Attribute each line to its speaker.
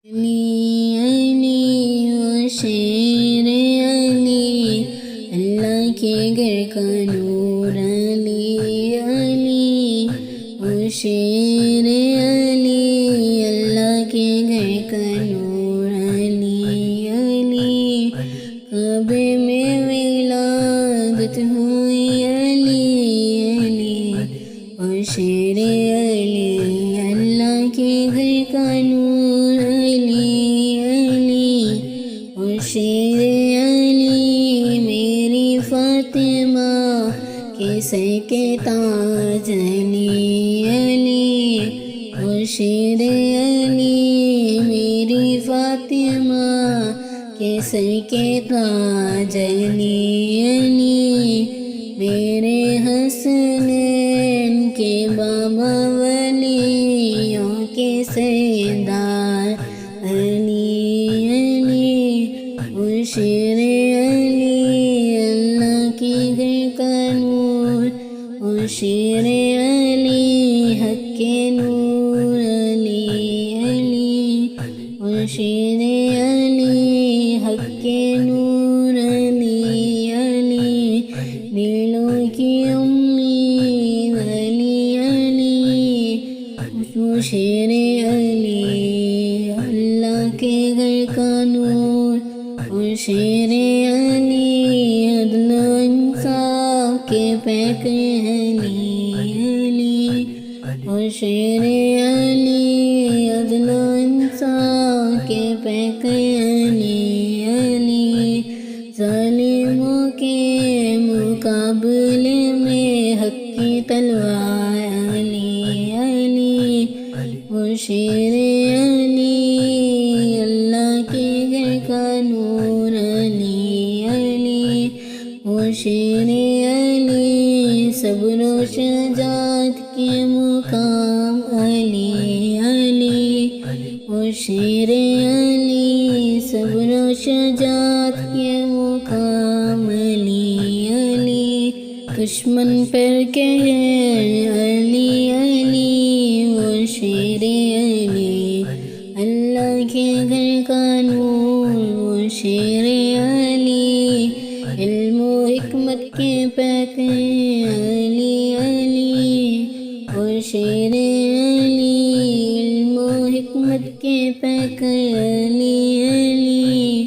Speaker 1: علی علی و شیر علی، اللہ کے گھر کا نور علی علی و شیر علی، اللہ کے گھر کا نور علی علی، کعبے میں ولادت ہوئی علی علی و شیر علی، اللہ کے گھر کا نور علی علی و شیر علی، میری فاطمہ کے سر کے تاج علی علی و شیر علی، میری فاطمہ کے سر کے تاج علی علی، میرے حسنین کے بابا ولیوں کے سردار علی علی و شیر علی، اللہ کے گھر کا نور و شیر علی، حق کے نور علی علی و شیر علی، حق کے نور علی علی، دلوں کی امید علی علی و شیر علی، اللہ کے گھر کا نور و شیر علی، عدل و انصاف کے پیکر علی علی و شیر علی، عدل و انصاف کے پیکر علی علی، ظالموں کے مقابلے میں حق کی تلوار علی علی و شیر علی، اللہ کے گھر کا نور علی علی و شیر علی، صبر و شجاعت کے مقام علی علی و شیر علی، صبر و شجاعت کے مقام علی علی، دشمن پر قہر علی علی و شیر علی، اللہ کے گھر کا نور و شیر علی، علم و حکمت کے پیکر علی علی و شیر علی، علم و حکمت کے پیکر علی علی